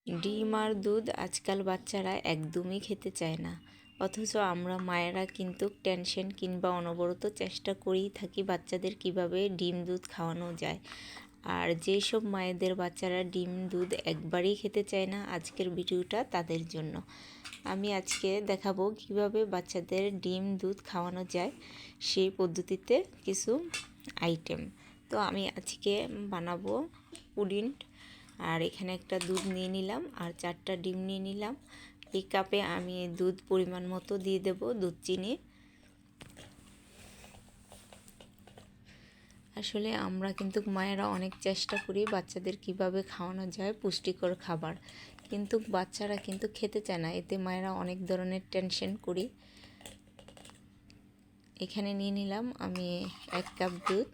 ডিম আর দুধ আজকাল বাচ্চারা একদমই খেতে চায় না, অথচ আমরা মায়েরা কিন্তু টেনশন কিংবা অনবরত চেষ্টা করেই থাকি বাচ্চাদের কিভাবে ডিম দুধ খাওয়ানো যায়। আর যেসব মায়েদের বাচ্চারা ডিম দুধ একবারেই খেতে চায় না, আজকের ভিডিওটা তাদের জন্য। আমি আজকে দেখাবো কিভাবে বাচ্চাদের ডিম দুধ খাওয়ানো যায় সেই পদ্ধতিতে কিছু আইটেম। তো আমি আজকে বানাবো পুডিং। আর এখানে একটা দুধ নিয়ে নিলাম আর 4টা ডিম নিয়ে নিলাম। এই কাপে আমি দুধ পরিমাণ মতো দিয়ে দেব, দুধ চিনি। আসলে আমরা কিন্তু মায়েরা অনেক চেষ্টা করি বাচ্চাদের কিভাবে খাওয়ানো যায় পুষ্টিকর খাবার, কিন্তু বাচ্চারা কিন্তু খেতে চায় না। এতে মায়েরা অনেক ধরনের টেনশন করি। এখানে নিয়ে নিলাম আমি 1 কাপ দুধ।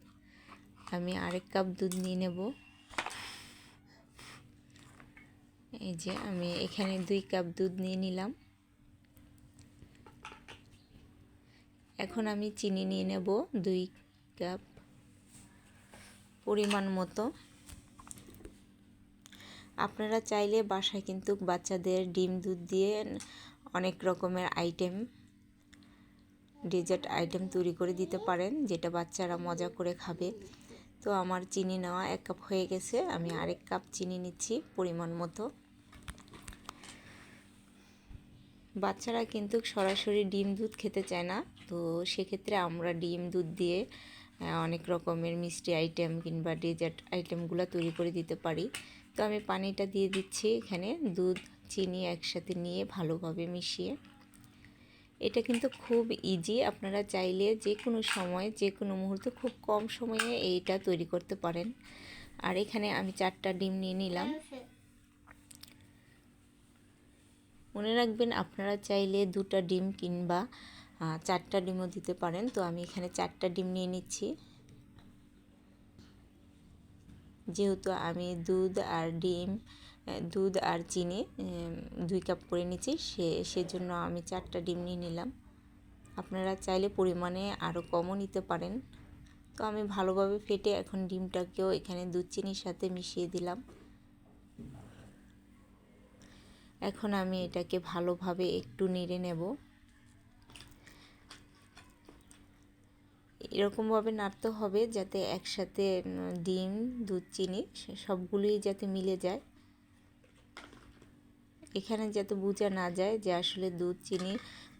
আমি আরেক কাপ দুধ নিয়ে নেব। এই যে আমি এখানে 2 কাপ দুধ নিয়ে নিলাম। এখন আমি চিনি নিয়ে নেব 2 কাপ পরিমাণ মতো। আপনারা চাইলে বাসায় কিন্তু বাচ্চাদের ডিম দুধ দিয়ে অনেক রকমের আইটেম, ডেজার্ট আইটেম তৈরি করে দিতে পারেন, যেটা বাচ্চারা মজা করে খাবে। তো আমার চিনি নেওয়া 1 কাপ হয়ে গেছে। আমি আরেক কাপ চিনি নিচ্ছি পরিমাণ মতো। বাচ্চারা কিন্তু সরাসরি ডিম দুধ খেতে চায় না, তো সেক্ষেত্রে আমরা ডিম দুধ দিয়ে অনেক রকমের মিষ্টি আইটেম কিংবা ডেজার্ট আইটেমগুলো তৈরি করে দিতে পারি। তো আমি পানিটা দিয়ে দিচ্ছি এখানে, দুধ চিনি একসাথে নিয়ে ভালোভাবে মিশিয়ে। এটা কিন্তু খুব ইজি, আপনারা চাইলে যে কোনো সময় যে কোনো মুহূর্তে খুব কম সময়ে এইটা তৈরি করতে পারেন। আর এখানে আমি 4টা ডিম নিয়ে নিলাম। মনে রাখবেন আপনারা চাইলে 2টা ডিম কিংবা 4টা ডিমও দিতে পারেন। তো আমি এখানে 4টা ডিম নিয়ে নিচ্ছি। যেহেতু আমি দুধ আর চিনি 2 কাপ করে নিচ্ছি, সেজন্য আমি 4টা ডিম নিয়ে নিলাম। আপনারা চাইলে পরিমাণে আরও কমও নিতে পারেন। তো আমি ভালোভাবে ফেটে এখন ডিমটাকেও এখানে দুধ চিনির সাথে মিশিয়ে দিলাম। এখন আমি এটাকে ভালোভাবে একটু নেড়ে নেব। এরকমভাবে নাড়তে হবে যাতে একসাথে ডিম দুধ চিনি সবগুলোই যাতে মিলে যায়। এখানে যাতে বোঝা না যায় যে আসলে দুধ চিনি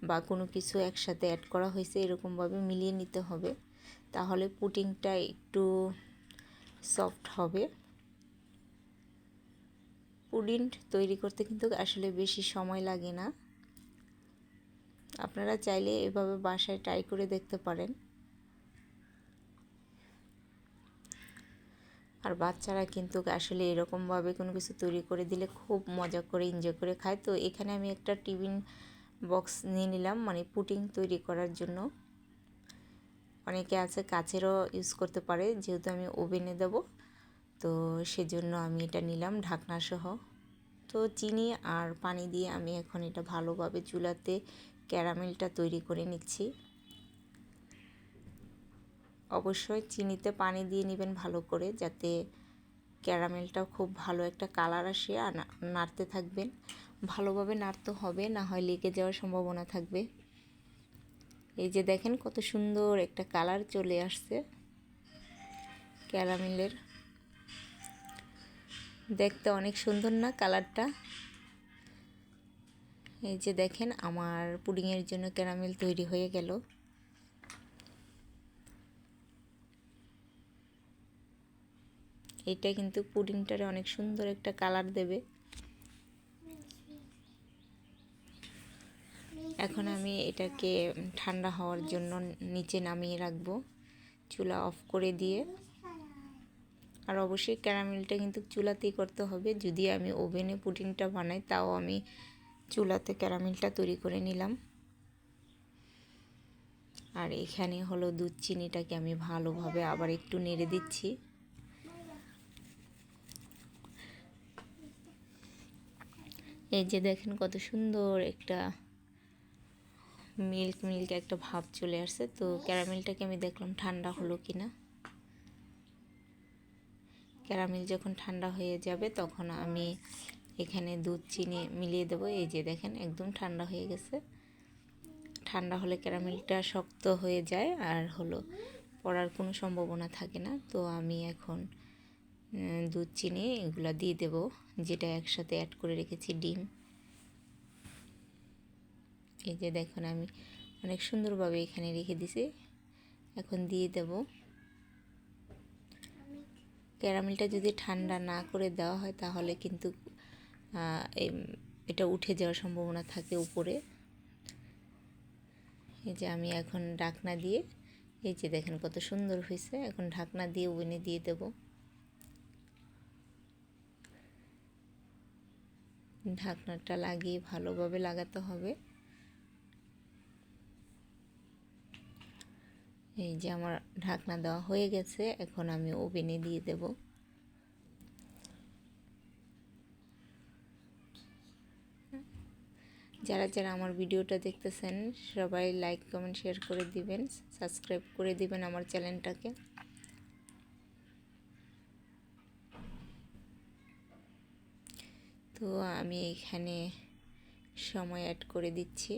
বা কোনো কিছু একসাথে অ্যাড করা হয়েছে, এরকমভাবে মিলিয়ে নিতে হবে, তাহলে পুডিংটা একটু সফট হবে। পুডিং তৈরি করতে কিন্তু আসলে বেশি সময় লাগে না। আপনারা চাইলে এভাবে বাসায় ট্রাই করে দেখতে পারেন। আর বাচ্চারা কিন্তু আসলে এরকমভাবে কোনো কিছু তৈরি করে দিলে খুব মজা করে এনজয় করে খায়। তো এখানে আমি একটা টিফিন বক্স নিয়ে নিলাম, মানে পুডিং তৈরি করার জন্য। অনেকে আছে কাচেরও ইউজ করতে পারে, যেহেতু আমি ওভেনে দেব তো সেজন্য আমি এটা নিলাম ঢাকনা সহ। তো চিনি আর পানি দিয়ে আমি এখন এটা ভালোভাবে চুলাতে ক্যারামেলটা তৈরি করে নিচ্ছি। অবশ্যই চিনিতে পানি দিয়ে নেবেন ভালো করে, যাতে ক্যারামেলটা খুব ভালো একটা কালার আসে। আর নাড়তে থাকবেন, ভালোভাবে নাড়তে হবে, না হয় লেগে যাওয়ার সম্ভাবনা থাকবে। এই যে দেখেন কত সুন্দর একটা কালার চলে আসছে ক্যারামেলের, দেখতে অনেক সুন্দর না কালারটা? এই যে দেখেন আমার পুডিংয়ের জন্য ক্যারামেল তৈরি হয়ে গেল। এটা কিন্তু পুডিংটারে অনেক সুন্দর একটা কালার দেবে। এখন আমি এটাকে ঠান্ডা হওয়ার জন্য নিচে নামিয়ে রাখবো, চুলা অফ করে দিয়ে। আর অবশ্যই ক্যারামেলটা কিন্তু চুলাতেই করতে হবে। যদি আমি ওভেনে পুডিংটা বানাই, তাও আমি চুলাতে ক্যারামেলটা তৈরি করে নিলাম। আর এখানে হলো দুধ চিনিটাকে আমি ভালোভাবে আবার একটু নেড়ে দিচ্ছি। এই যে দেখেন কত সুন্দর একটা মিল্ক একটা ভাব চলে আসছে। তো ক্যারামেলটাকে আমি দেখলাম ঠান্ডা হলো কিনা। ক্যারামেল যখন ঠান্ডা হয়ে যাবে তখন আমি এখানে দুধ চিনি মিলিয়ে দেবো। এই যে দেখেন একদম ঠান্ডা হয়ে গেছে। ঠান্ডা হলে ক্যারামেলটা শক্ত হয়ে যায় আর হলো পড়ার কোনো সম্ভাবনা থাকে না। তো আমি এখন দুধ চিনি এগুলা দিয়ে দেব, যেটা একসাথে অ্যাড করে রেখেছি ডিম। এই যে দেখুন আমি অনেক সুন্দরভাবে এখানে রেখে দিছি। এখন দিয়ে দেব। ক্যারামেলটা যদি ঠান্ডা না করে দেওয়া হয় তাহলে কিন্তু এটা উঠে যাওয়ার সম্ভাবনা থাকে উপরে। এই যে আমি এখন ঢাকনা দিয়ে, এই যে দেখেন কত সুন্দর হয়েছে। এখন ঢাকনা দিয়ে ওভেনে দিয়ে দেব। ঢাকনাটা লাগিয়ে ভালোভাবে লাগাতে হবে। এই যে আমার ঢাকনা দেওয়া হয়ে গেছে। এখন আমি ওভেনে দিয়ে দেব। যারা যারা আমার ভিডিওটা দেখতেছেন সবাই লাইক কমেন্ট শেয়ার করে দিবেন, সাবস্ক্রাইব করে দিবেন আমার চ্যানেলটাকে। তো আমি এখানে সময় অ্যাড করে দিচ্ছি।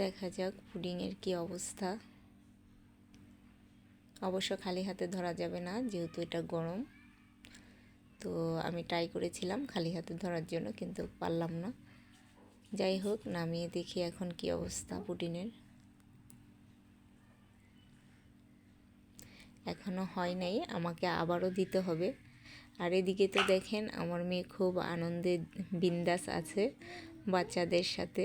দেখা যাক পুডিংয়ের কি অবস্থা। অবশ্য খালি হাতে ধরা যাবে না, যেহেতু এটা গরম। তো আমি ট্রাই করেছিলাম খালি হাতে ধরার জন্য, কিন্তু পারলাম না। যাই হোক, নামিয়ে দেখি এখন কি অবস্থা পুডিংয়ের। এখনও হয় নাই, আমাকে আবারও দিতে হবে। আর এদিকে তো দেখেন আমার মেয়ে খুব আনন্দে বিন্দাস আছে বাচ্চাদের সাথে।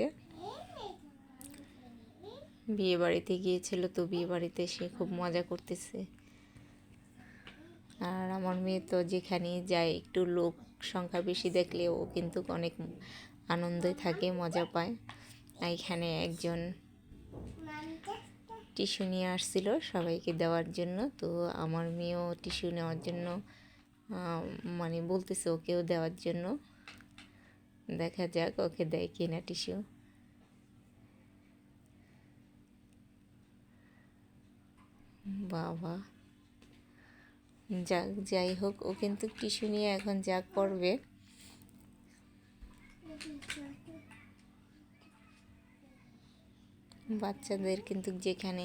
বিয়ে বাড়িতে গিয়েছিল, তো বিয়ে বাড়িতে সে খুব মজা করতেছে। আর আমার মেয়ে তো যেখানেই যায় একটু লোক সংখ্যা বেশি দেখলে ও কিন্তু অনেক আনন্দে থাকে, মজা পায়। এখানে একজন টিস্যু নিয়ে আসছিল সবাইকে দেওয়ার জন্য। তো আমার মেয়েও টিস্যু নেওয়ার জন্য মানে বলতেছে ওকেও দেওয়ার জন্য। দেখা যাক ওকে দেয় কিনা টিস্যু। বাবা, যাক, যাই হোক, ও কিন্তু টিস্যু নিয়ে এখন যা করবে। বাচ্চাদের কিন্তু যেখানে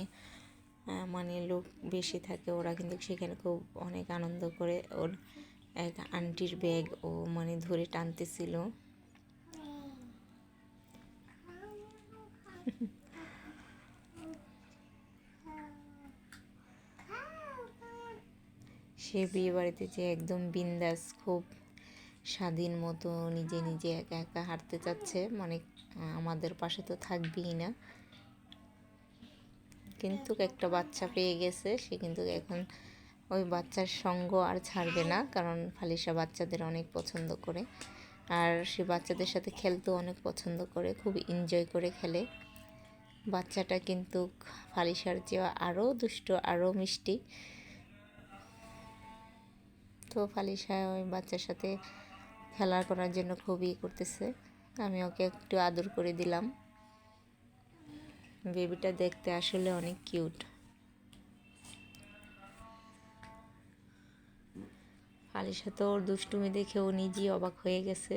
মানে লোক বেশি থাকে ওরা কিন্তু সেখানে খুব অনেক আনন্দ করে। ওর এক আন্টির ব্যাগ ও মানে ধরে টানতেছিল। সে বিয়ে বাড়িতে যে একদম বিন্দাস, খুব স্বাধীন মতো নিজে নিজে একা একা হাঁটতে চাচ্ছে, মানে আমাদের পাশে তো থাকবেই না। কিন্তু একটা বাচ্চা পেয়ে গেছে, সে কিন্তু এখন ওই বাচ্চার সঙ্গ আর ছাড়বে না, কারণ ফালিশা বাচ্চাদের অনেক পছন্দ করে। আর সে বাচ্চাদের সাথে খেলতেও অনেক পছন্দ করে, খুব এনজয় করে খেলে। বাচ্চাটা কিন্তু ফালিশার চেয়ে আরও দুষ্ট, আরও মিষ্টি। তো ফালিশা ওই বাচ্চার সাথে খেলা করার জন্য খুবই করতেছে। আমি ওকে একটু আদর করে দিলাম। বেবিটা দেখতে আসলে অনেক কিউট। ফালিশা তো ওর দুষ্টুমি দেখে ও নিজেই অবাক হয়ে গেছে।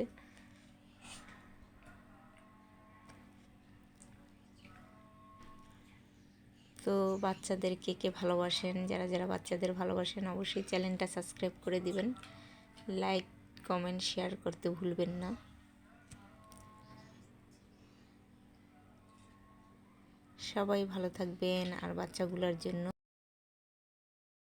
তো বাচ্চাদেরকে কে ভালোবাসেন, যারা যারা বাচ্চাদের ভালোবাসেন অবশ্যই চ্যানেলটা সাবস্ক্রাইব করে দিবেন, লাইক কমেন্ট শেয়ার করতে ভুলবেন না। সবাই ভালো থাকবেন আর বাচ্চাগুলোর জন্য